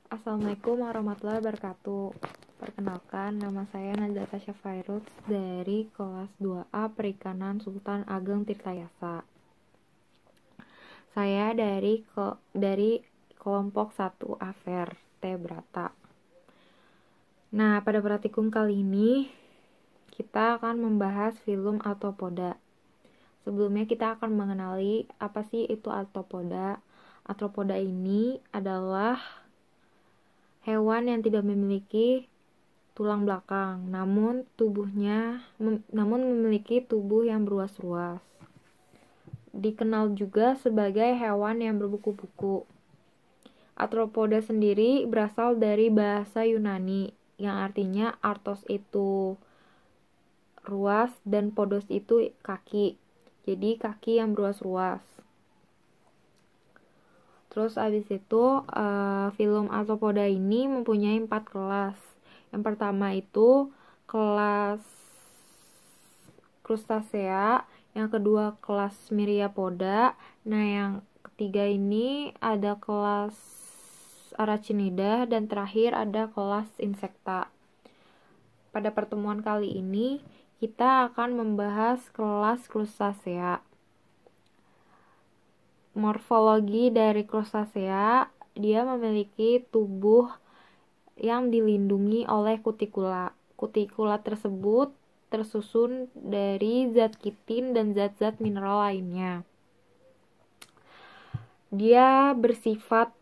Assalamualaikum warahmatullahi wabarakatuh. Perkenalkan, nama saya Najla Tasya Fairuz dari kelas 2A Perikanan Sultan Ageng Tirtayasa. Saya dari kelompok 1 Afer T Brata. Nah, pada praktikum kali ini kita akan membahas filum Arthropoda. Sebelumnya kita akan mengenali apa sih itu arthropoda. Arthropoda ini adalah hewan yang tidak memiliki tulang belakang, namun memiliki tubuh yang berruas-ruas. Dikenal juga sebagai hewan yang berbuku-buku. Arthropoda sendiri berasal dari bahasa Yunani yang artinya arthos itu ruas dan podos itu kaki. Jadi kaki yang berruas-ruas. Terus abis itu filum Arthropoda ini mempunyai 4 kelas. Yang pertama itu kelas Crustacea, yang kedua kelas Myriapoda. Nah, yang ketiga ini ada kelas Arachnida dan terakhir ada kelas Insecta. Pada pertemuan kali ini kita akan membahas kelas Crustacea. Morfologi dari Crustacea, dia memiliki tubuh yang dilindungi oleh kutikula. Kutikula tersebut tersusun dari zat kitin dan zat-zat mineral lainnya. Dia bersifat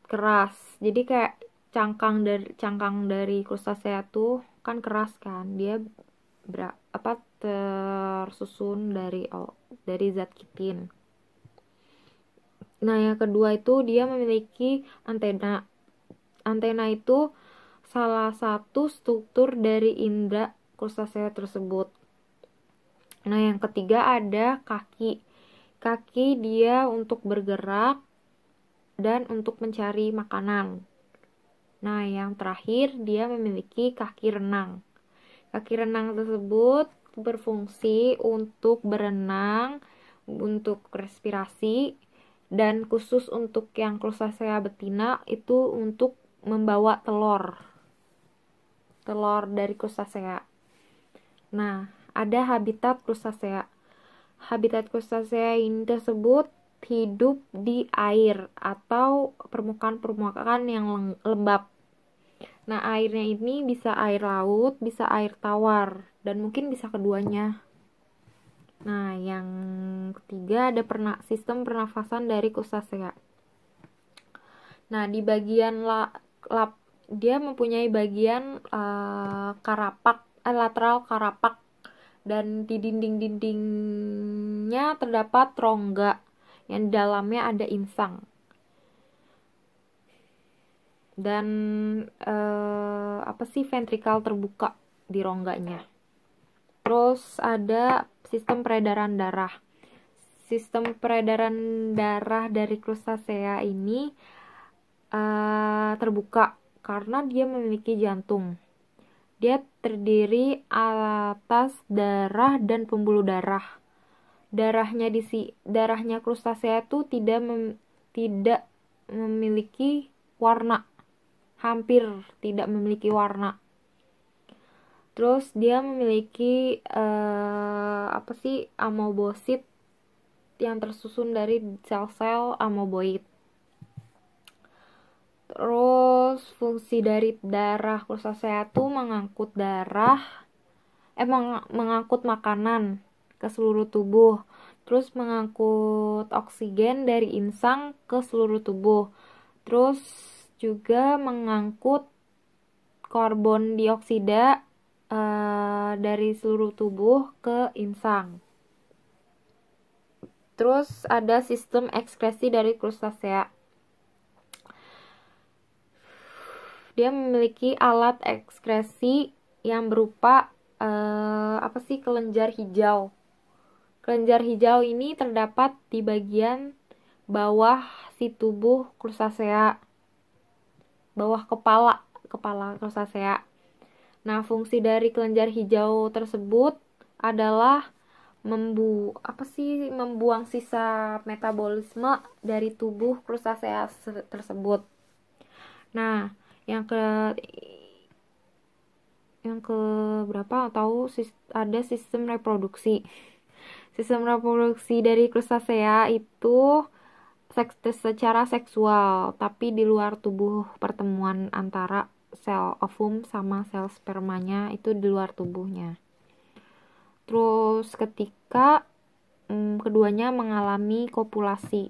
keras. Jadi kayak cangkang dari Crustacea tuh kan keras kan. Dia tersusun dari zat kitin. Nah, yang kedua itu dia memiliki antena. Antena itu salah satu struktur dari indera Crustacea tersebut. Nah, yang ketiga ada kaki. Kaki dia untuk bergerak dan untuk mencari makanan. Nah, yang terakhir dia memiliki kaki renang. Kaki renang tersebut berfungsi untuk berenang, untuk respirasi, dan khusus untuk yang Crustacea betina itu untuk membawa telur dari Crustacea. Nah, ada habitat Crustacea. Habitat Crustacea ini tersebut hidup di air atau permukaan yang lembab. Nah, airnya ini bisa air laut, bisa air tawar, dan mungkin bisa keduanya. Nah, yang ketiga ada sistem pernafasan dari Crustacea. Nah, di bagian dia mempunyai bagian lateral karapak, dan di dinding-dindingnya terdapat rongga yang di dalamnya ada insang. Dan ventrikal terbuka di rongganya. Terus ada sistem peredaran darah. Sistem peredaran darah dari Crustacea ini terbuka karena dia memiliki jantung. Dia terdiri atas darah dan pembuluh darah. Darahnya Crustacea itu tidak memiliki warna. Hampir tidak memiliki warna. Terus dia memiliki amoebosit yang tersusun dari sel-sel amoeboid. Terus fungsi dari darah Crustacea itu mengangkut makanan ke seluruh tubuh. Terus mengangkut oksigen dari insang ke seluruh tubuh. Terus juga mengangkut karbon dioksida dari seluruh tubuh ke insang. Terus ada sistem ekskresi dari Crustacea. Dia memiliki alat ekskresi yang berupa kelenjar hijau. Kelenjar hijau ini terdapat di bagian bawah si tubuh Crustacea, bawah kepala Crustacea. Nah, fungsi dari kelenjar hijau tersebut adalah membuang sisa metabolisme dari tubuh Crustacea tersebut. Nah, yang ke berapa tahu ada sistem reproduksi. Sistem reproduksi dari Crustacea itu secara seksual, tapi di luar tubuh. Pertemuan antara sel ovum sama sel spermanya itu di luar tubuhnya. Terus ketika keduanya mengalami kopulasi,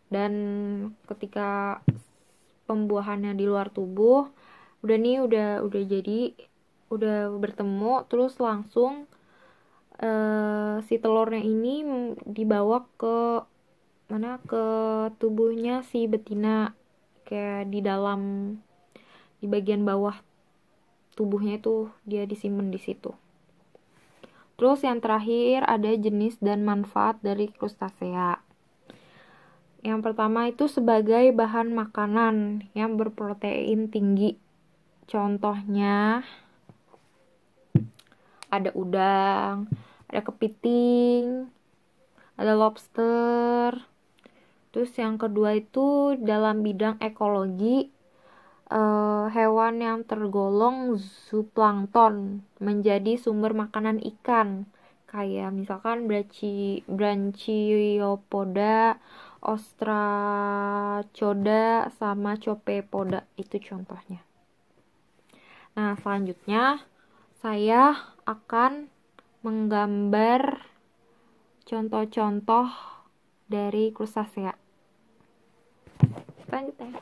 dan ketika pembuahannya di luar tubuh udah jadi udah bertemu, terus langsung si telurnya ini dibawa ke tubuhnya si betina, kayak di bagian bawah tubuhnya itu dia disimpan di situ. Terus yang terakhir ada jenis dan manfaat dari Crustacea. Yang pertama itu sebagai bahan makanan yang berprotein tinggi. Contohnya ada udang, ada kepiting, ada lobster. Terus yang kedua itu dalam bidang ekologi, hewan yang tergolong zooplankton menjadi sumber makanan ikan, kayak misalkan Branchiopoda, Ostracoda, sama Copepoda, itu contohnya. Nah, selanjutnya saya akan menggambar contoh-contoh dari Crustacea. Selanjutnya.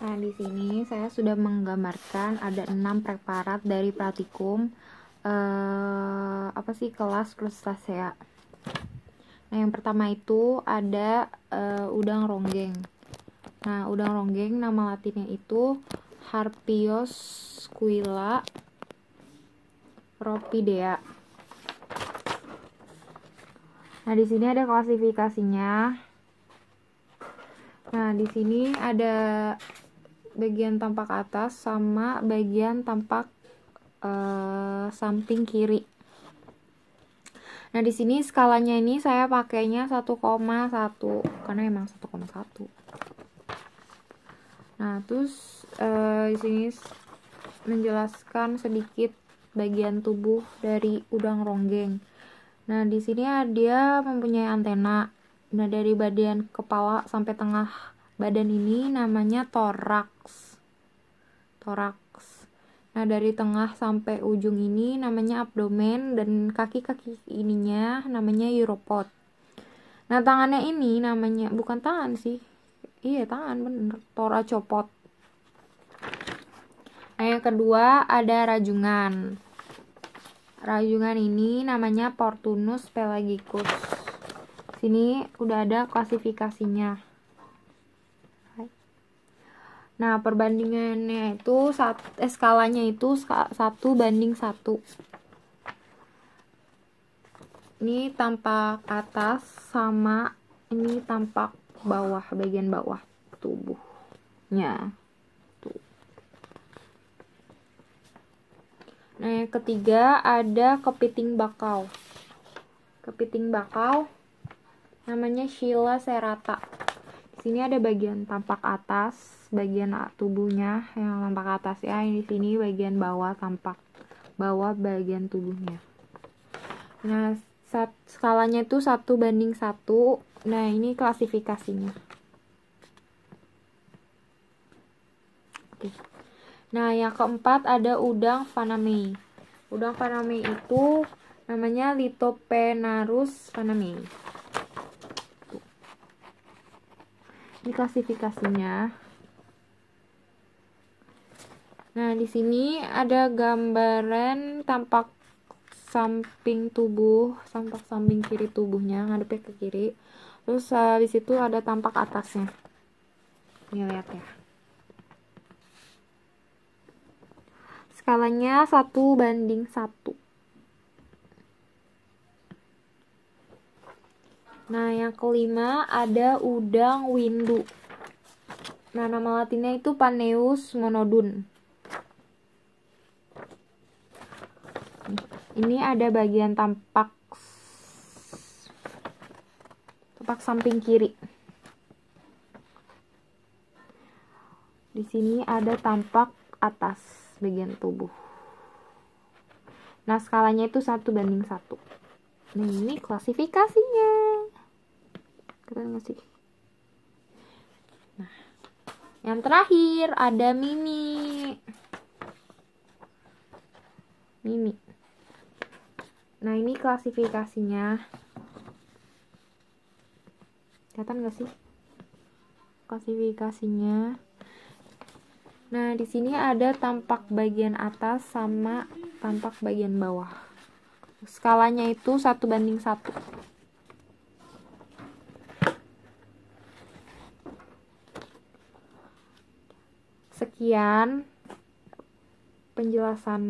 Nah, di sini saya sudah menggambarkan ada 6 preparat dari pratikum kelas Crustacea. Nah, yang pertama itu ada udang ronggeng. Nah, udang ronggeng nama latinnya itu Harpiosquilla rhopidea. Nah, di sini ada klasifikasinya. Nah, di sini ada bagian tampak atas sama bagian tampak samping kiri. Nah, di sini skalanya ini saya pakainya 1,1 karena emang 1,1. Nah, terus di sini menjelaskan sedikit bagian tubuh dari udang ronggeng. Nah, di sini dia mempunyai antena. Nah, dari bagian kepala sampai tengah badan ini namanya toraks. Nah, dari tengah sampai ujung ini namanya abdomen, dan kaki-kaki ininya namanya uropod. Nah, tangannya ini namanya, bukan tangan sih. Iya, tangan bener, toracopod. Nah, yang kedua ada rajungan. Rajungan ini namanya Portunus pelagicus. Sini udah ada klasifikasinya. Nah, perbandingannya itu skalanya itu 1:1. Ini tampak atas sama ini tampak bawah, bagian bawah tubuhnya. Tuh. Nah, yang ketiga ada kepiting bakau. Kepiting bakau namanya Scylla serrata. Di sini ada bagian tampak atas, bagian tubuhnya yang tampak atas ya. Ini di sini bagian bawah tampak bawah bagian tubuhnya. Nah, skalanya itu 1:1. Nah, ini klasifikasinya. Oke. Nah, yang keempat ada udang faname. Udang faname itu namanya Lithopenarus faname. Ini klasifikasinya. Nah, di sini ada gambaran tampak samping tubuh, tampak samping kiri tubuhnya, ngadepnya ke kiri. Terus di situ ada tampak atasnya. Ini lihat ya. Skalanya 1:1. Nah, yang kelima ada udang windu. Nah, nama latinnya itu Paneus monodun. Ini ada bagian tampak samping kiri. Di sini ada tampak atas bagian tubuh. Nah, skalanya itu 1:1. Nah, ini klasifikasinya. Keren gak sih? Nah, yang terakhir ada mimi. Nah, ini klasifikasinya. Kelihatan gak sih klasifikasinya? Nah, di sini ada tampak bagian atas sama tampak bagian bawah. Skalanya itu 1:1. Sekian penjelasan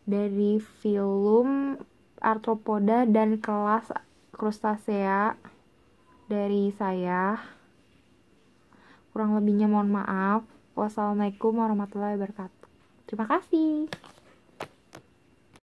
dari filum Arthropoda dan kelas Crustacea dari saya. Kurang lebihnya mohon maaf. Wassalamualaikum warahmatullahi wabarakatuh. Terima kasih.